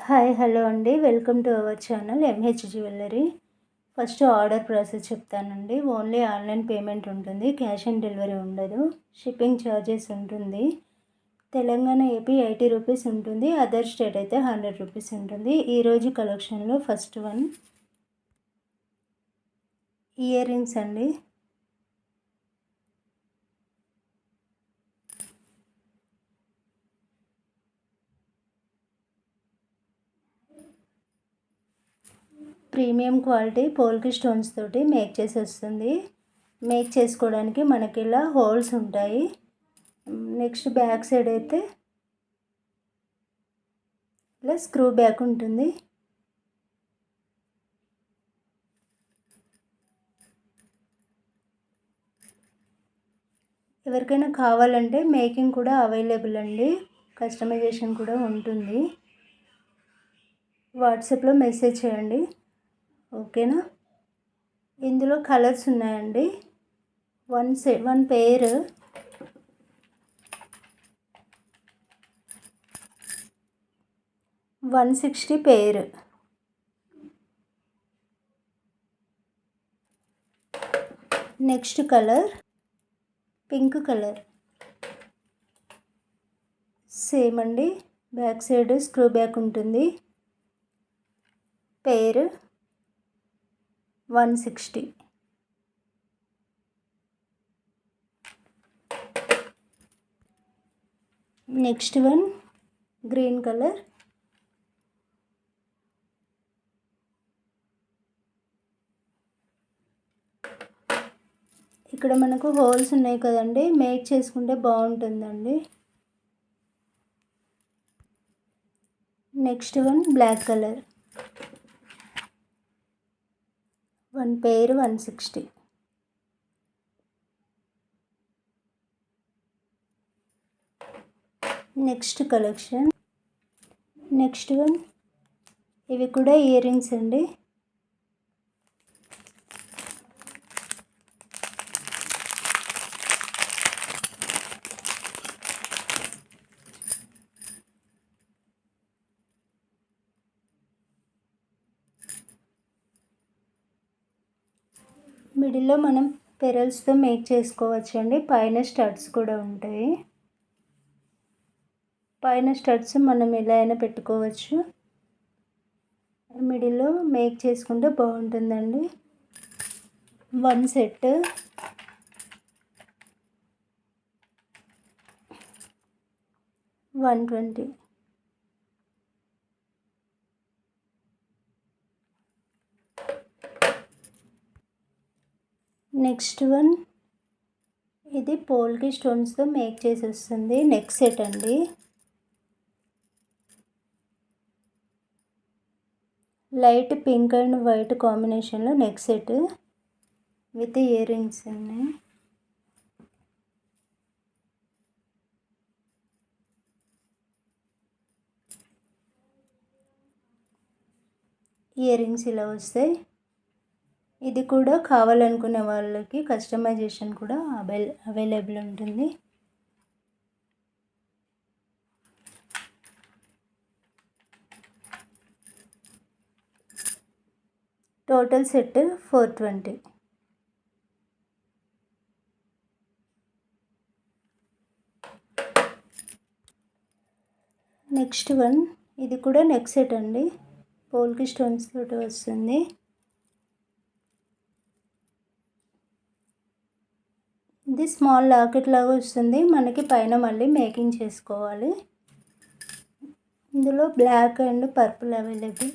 Hi hello అండి. Welcome to our channel MH jewellery. First order process చెప్తానండి. Only online payment ఉంటుంది, cash on delivery ఉండదు. Shipping charges ఉంటుంది. Telangana AP 80 rupees ఉంటుంది, other state అయితే 100 rupees ఉంటుంది. ఈరోజు కలెక్షన్లో ఫస్ట్ వన్ ఇయర్ రింగ్స్ అండి. ప్రీమియం క్వాలిటీ పోల్కి స్టోన్స్ తోటి మేక్ చేసి వస్తుంది. మేక్ చేసుకోవడానికి మనకి ఇలా హోల్స్ ఉంటాయి. నెక్స్ట్ బ్యాక్ సైడ్ అయితే ఇలా స్క్రూ బ్యాక్ ఉంటుంది. ఎవరికైనా కావాలంటే మేకింగ్ కూడా అవైలబుల్ అండి, కస్టమైజేషన్ కూడా ఉంటుంది. వాట్సాప్లో మెసేజ్ చేయండి, ఓకేనా. ఇందులో కలర్స్ ఉన్నాయండి. One pair 160 pair. Next colour pink colour. Same అండి, బ్యాక్ సైడ్ స్క్రూ బ్యాక్ ఉంటుంది. Pair 160. Next one green colour. ఇక్కడ మనకు హోల్స్ ఉన్నాయి కదండి, మేక్ చేసుకుంటే బాగుంటుందండి. Next one black colour. One pair 160. Next collection. Next one ఇవి కూడా ఇయర్ రింగ్స్ అండి. మిడిల్లో మనం పెరల్స్తో మేక్ చేసుకోవచ్చు అండి. పైన స్టడ్స్ కూడా ఉంటాయి. పైన స్టడ్స్ మనం ఎలా అయినా పెట్టుకోవచ్చు. మిడిల్లో మేక్ చేసుకుంటే బాగుంటుందండి. One set 120. నెక్స్ట్ వన్ ఇది పోల్కి స్టోన్స్తో మేక్ చేసి వస్తుంది. నెక్ సెట్ అండి. లైట్ పింక్ అండ్ వైట్ కాంబినేషన్లో neck set with ear rings అండి. ఇయర్ రింగ్స్ ఇలా వస్తాయి. ఇది కూడా కావాలనుకునే వాళ్ళకి కస్టమైజేషన్ కూడా అవైలబుల్ ఉంటుంది. Total set 420. నెక్స్ట్ వన్ ఇది కూడా నెక్ సెట్ అండి, పోల్కి స్టోన్స్ తోటి వస్తుంది. ఇది స్మాల్ లాకెట్ లాగా వస్తుంది మనకి. పైన మళ్ళీ మేకింగ్ చేసుకోవాలి. ఇందులో black and purple available.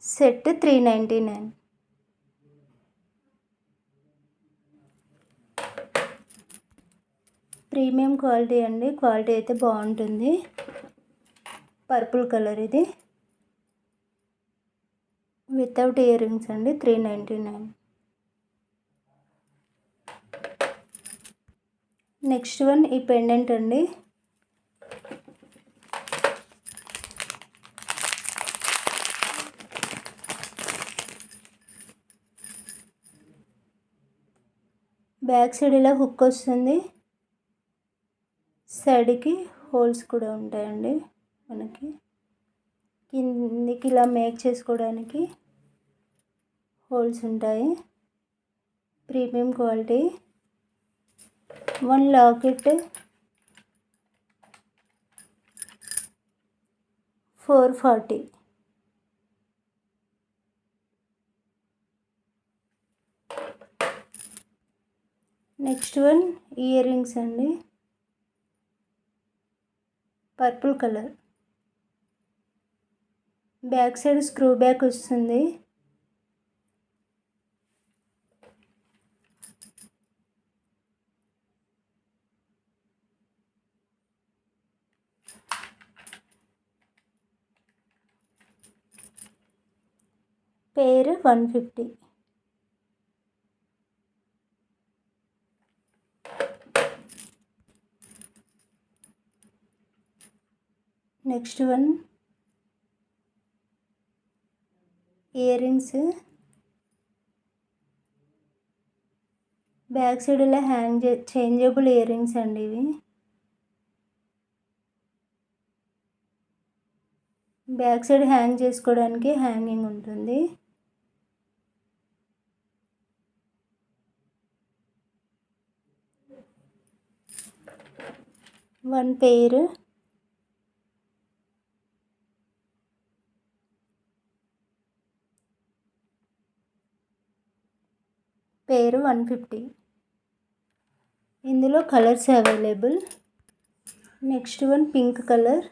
Set 399. Premium quality అండి, క్వాలిటీ అయితే బాగుంటుంది. పర్పుల్ కలర్ ఇది వితౌట్ ఇయర్ రింగ్స్ అండి, 399. నెక్స్ట్ వన్ ఈ పెండెంట్ అండి. బ్యాక్ సైడ్ ఇలా హుక్ వస్తుంది, సైడ్కి హోల్స్ కూడా ఉంటాయండి. మనకి కిందికి ఇలా మేక్ చేసుకోవడానికి హోల్స్ ఉంటాయి. Premium quality. 1 locket 440. Next one ear rings అండి, purple colour. Back side screw back వస్తుంది. Pair 150. Next one year rings, back side ఇలా చేంజబుల్ ఇయర్ రింగ్స్ అండి ఇవి. బ్యాక్ సైడ్ హ్యాంగ్ చేసుకోవడానికి హ్యాంగింగ్ ఉంటుంది. One pair. పేరు 150. ఇందులో colours available. Next one pink colour.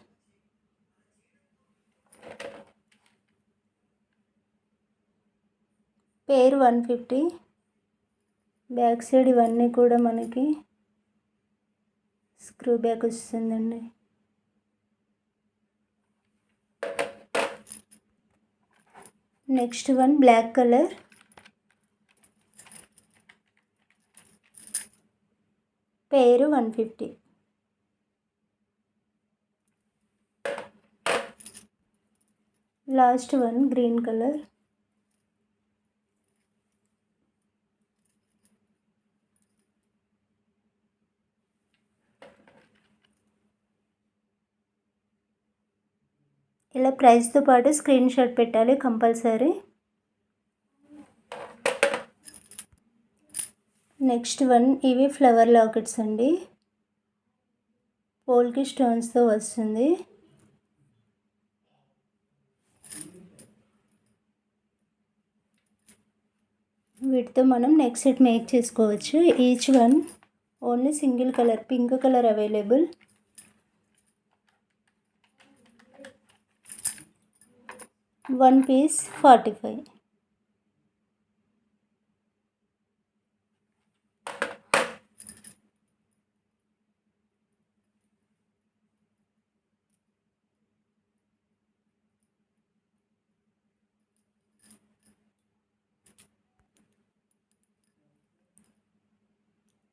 Pair 150. Back side ఇవన్నీ కూడా మనకి స్క్రూ బ్యాక్ వస్తుందండి. Next one black colour. Pair 150. Last one green colour. ఇలా ప్రైస్తో పాటు స్క్రీన్ షాట్ పెట్టాలి కంపల్సరీ. నెక్స్ట్ వన్ ఇవి ఫ్లవర్ లాకెట్స్ అండి, పోల్కి స్టోన్స్తో వస్తుంది. వీటితో మనం నెక్ సెట్ మేక్ చేసుకోవచ్చు. Each one only single colour, pink colour available. One piece 45.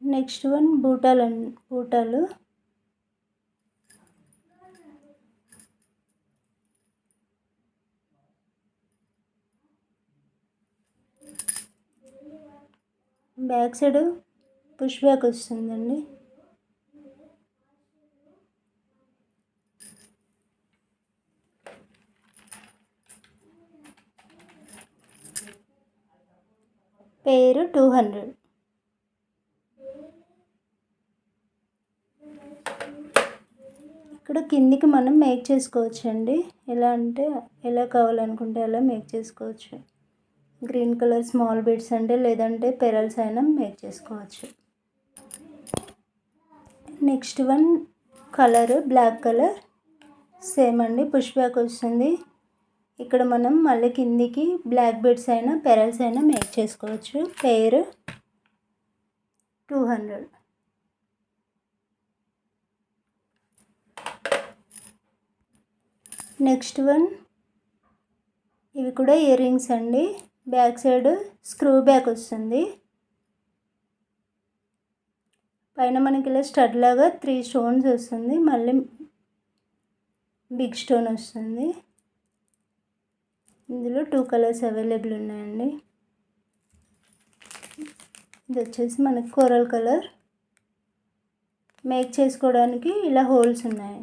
Next one బూటాలు. బ్యాక్ సైడ్ పుష్ బ్యాక్ వస్తుందండి. పేరు 200. ఇక్కడ కిందికి మనం మేక్ చేసుకోవచ్చు అండి. ఎలా అంటే ఎలా కావాలనుకుంటే అలా మేక్ చేసుకోవచ్చు. గ్రీన్ కలర్ స్మాల్ బీడ్స్ అంటే, లేదంటే పెరల్స్ అయినా మేక్ చేసుకోవచ్చు. Next one colour black colour. Same అండి, పుష్ బ్యాక్ వస్తుంది. ఇక్కడ మనం మళ్ళీ కిందికి బ్లాక్ బీడ్స్ అయినా పెరల్స్ అయినా మేక్ చేసుకోవచ్చు. పేరు 200. నెక్స్ట్ వన్ ఇవి కూడా ఇయర్ రింగ్స్ అండి. బ్యాక్ సైడ్ స్క్రూ బ్యాక్ వస్తుంది. పైన మనకి ఇలా స్టడ్ లాగా 3 స్టోన్స్ వస్తుంది, మళ్ళీ బిగ్ స్టోన్ వస్తుంది. ఇందులో 2 కలర్స్ అవైలబుల్ ఉన్నాయండి. ఇది వచ్చేసి మనకి కోరల్ కలర్. మేక్ చేసుకోవడానికి ఇలా హోల్స్ ఉన్నాయి.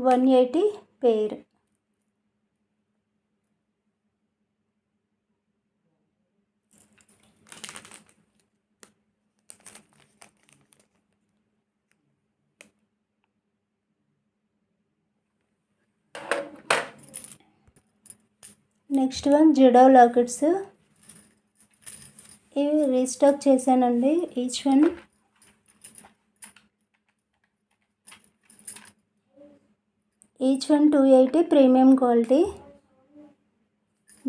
$180 pair. Next one jadau lockets. ఇవి రీస్టాక్ చేశానండి. Each one $280 premium quality.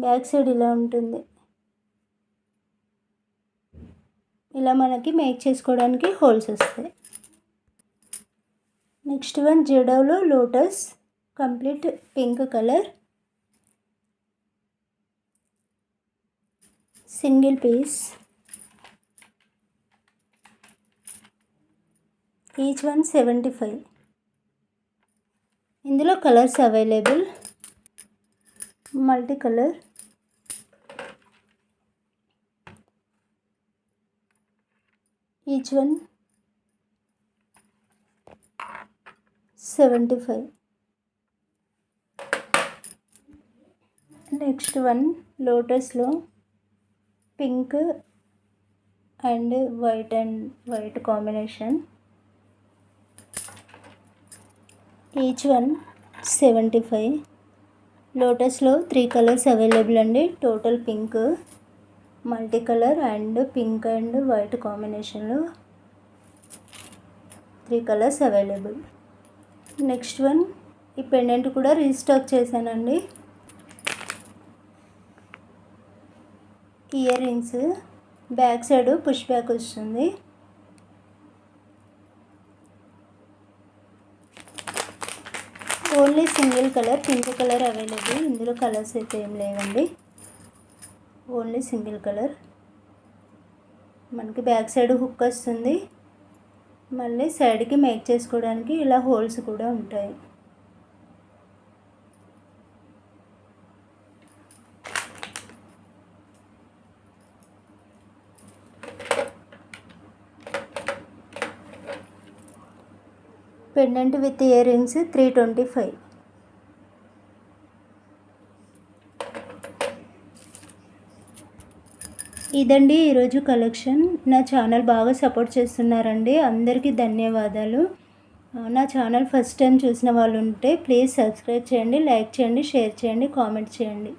Back side ఇలా ఉంటుంది. ఇలా మనకి మేక్ చేసుకోవడానికి హోల్స్ వస్తాయి. నెక్స్ట్ వన్ జడావ్లో lotus complete pink colour. Single piece. Each one $75. ఇందులో colours available. Multi colour. Each one $75. Next one లోటస్లో pink and white combination. Each one $75. లోటస్లో 3 కలర్స్ అవైలబుల్ అండి. Total pink, multi colour and pink and white కాంబినేషన్లో 3 colours available. Next one ఈ pendant కూడా restock చేశానండి. Ear rings. Back side push back వస్తుంది. Only single colour pink colour available. ఇందులో colours అయితే ఏం లేవండి. Only single colour. మనకి బ్యాక్ సైడ్ హుక్ వస్తుంది. మళ్ళీ సైడ్కి మేక్ చేసుకోవడానికి ఇలా హోల్స్ కూడా ఉంటాయి. Pendant with ear rings $325. ఇదండి ఈరోజు కలెక్షన్. నా ఛానల్ బాగా సపోర్ట్ చేస్తున్నారండి. అందరికీ ధన్యవాదాలు. నా ఛానల్ ఫస్ట్ టైం చూసిన వాళ్ళు ఉంటే ప్లీజ్ సబ్స్క్రైబ్ చేయండి, లైక్ చేయండి, షేర్ చేయండి, కామెంట్ చేయండి.